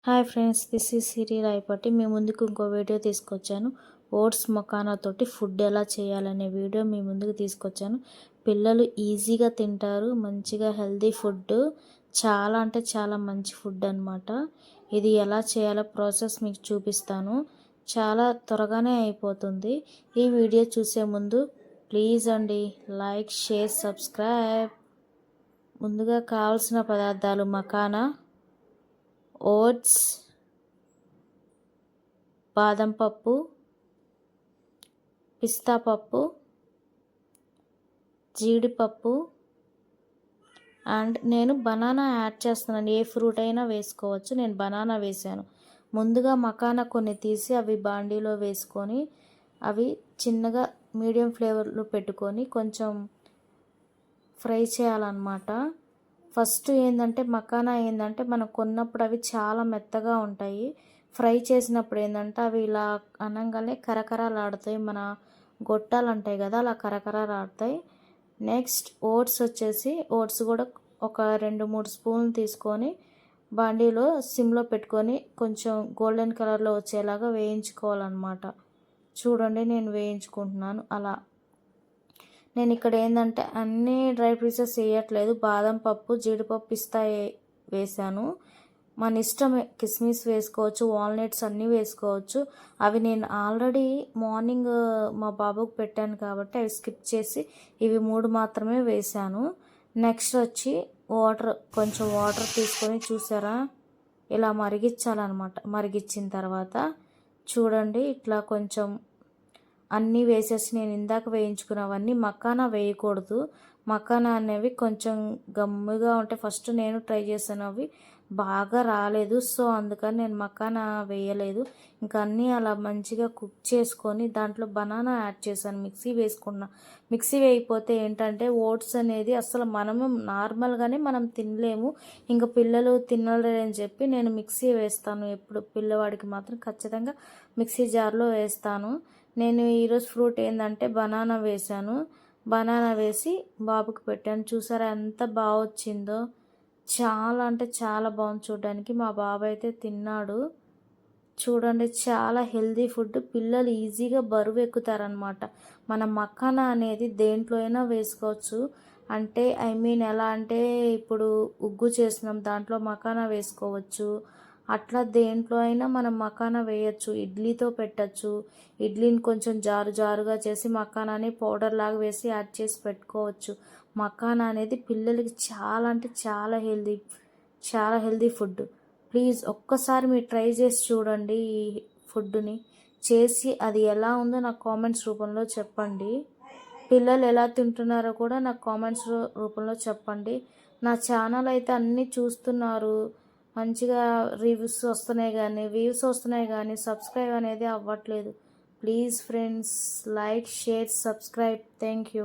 Hi friends, this is సిరి రాయపట్టి. మీ ముందుకు ఇంకో video తీసుకొచ్చాను. ఓట్స్ మకానా తోటి ఫుడ్ ఎలా చేయాలనే వీడియో మీ ముందుకు తీసుకొచ్చాను. పిల్లలు ఈజీగా తింటారు, మంచిగా హెల్దీ ఫుడ్, చాలా అంటే చాలా మంచి ఫుడ్ అనమాట. ఇది ఎలా చేయాలో ప్రాసెస్ మీకు చూపిస్తాను. చాలా త్వరగానే అయిపోతుంది. ఈ వీడియో చూసే ముందు ప్లీజ్ అండి లైక్, షేర్, సబ్స్క్రైబ్. ముందుగా కావాల్సిన పదార్థాలు: మకానా, ఓట్స్, బాదం పప్పు, పిస్తా పప్పు, జీడిపప్పు, అండ్ నేను బనానా యాడ్ చేస్తున్నాను. ఏ ఫ్రూట్ అయినా వేసుకోవచ్చు, నేను బనానా వేసాను. ముందుగా మకానా కొన్ని తీసి అవి బాండీలో వేసుకొని అవి చిన్నగా మీడియం ఫ్లేవర్లో పెట్టుకొని కొంచెం ఫ్రై చేయాలన్నమాట. ఫస్ట్ ఏంటంటే మకానా ఏంటంటే మనం కొన్నప్పుడు అవి చాలా మెత్తగా ఉంటాయి. ఫ్రై చేసినప్పుడు ఏంటంటే అవి ఇలా అనగానే కరకరలాడుతాయి, మన గొట్టాలు ఉంటాయి కదా, అలా కరకరలాడుతాయి. నెక్స్ట్ ఓట్స్ కూడా ఒక 2-3 స్పూన్లు తీసుకొని బాండీలో సిమ్లో పెట్టుకొని కొంచెం గోల్డెన్ కలర్లో వచ్చేలాగా వేయించుకోవాలన్నమాట. చూడండి, నేను వేయించుకుంటున్నాను. అలా నేను ఇక్కడ ఏంటంటే అన్ని డ్రై ఫ్రూట్స్ వేయట్లేదు. బాదం పప్పు, జీడిపప్పు, పిస్తా వేసాను. మన ఇష్టమే, కిస్మిస్ వేసుకోవచ్చు, వాల్నట్స్ అన్నీ వేసుకోవచ్చు. అవి నేను ఆల్రెడీ మార్నింగ్ మా బాబుకి పెట్టాను కాబట్టి అవి స్కిప్ చేసి ఇవి 3 మాత్రమే వేసాను. నెక్స్ట్ వచ్చి కొంచెం వాటర్ తీసుకొని చూసారా, ఇలా మరిగించాలన్నమాట. మరిగించిన తర్వాత చూడండి, ఇట్లా కొంచెం అన్నీ వేసేసి నేను ఇందాక వేయించుకున్నవన్నీ మకానా వేయకూడదు. మకానా అనేవి కొంచెం గమ్ముగా ఉంటే ఫస్ట్ నేను ట్రై చేశాను, అవి బాగా రాలేదు. సో అందుకని నేను మకానా వేయలేదు. ఇంకా అన్నీ అలా మంచిగా కుక్ చేసుకొని దాంట్లో బనానా యాడ్ చేశాను. మిక్సీ వేయకపోతే ఏంటంటే ఓట్స్ అనేది అసలు మనము నార్మల్గానే మనం తినలేము. ఇంకా పిల్లలు తినలేరని చెప్పి నేను మిక్సీ వేస్తాను. ఎప్పుడు పిల్లవాడికి మాత్రం ఖచ్చితంగా మిక్సీ జార్లో వేస్తాను. నేను ఈరోజు ఫ్రూట్ ఏంటంటే బనానా వేసాను. బనానా వేసి బాబుకి పెట్టాను. చూసారా ఎంత బాగా వచ్చిందో, చాలా అంటే చాలా బాగుంది చూడడానికి. మా బాబు అయితే తిన్నాడు. చూడండి, చాలా హెల్దీ ఫుడ్. పిల్లలు ఈజీగా బరువు ఎక్కుతారనమాట. మన మకానా అనేది దేంట్లో అయినా వేసుకోవచ్చు. అంటే ఎలా అంటే ఇప్పుడు ఉగ్గు చేసినాం, దాంట్లో మకానా వేసుకోవచ్చు. అట్లా దేంట్లో అయినా మనం మకానా వేయచ్చు. ఇడ్లీతో పెట్టచ్చు. ఇడ్లీని కొంచెం జారుగా చేసి మకానాని పౌడర్ లాగా వేసి యాడ్ చేసి పెట్టుకోవచ్చు. మకానా అనేది పిల్లలకి చాలా అంటే చాలా హెల్దీ ఫుడ్. ప్లీజ్ ఒక్కసారి మీరు ట్రై చేసి చూడండి. ఈ ఫుడ్ని చేసి అది ఎలా ఉందో నాకు కామెంట్స్ రూపంలో చెప్పండి. పిల్లలు ఎలా తింటున్నారో కూడా నాకు కామెంట్స్ రూపంలో చెప్పండి. నా ఛానల్ అయితే అన్నీ చూస్తున్నారు, మంచిగా వ్యూస్ వస్తున్నాయి కానీ సబ్స్క్రైబ్ అనేది అవ్వట్లేదు. Please friends, like, share, subscribe. Thank you.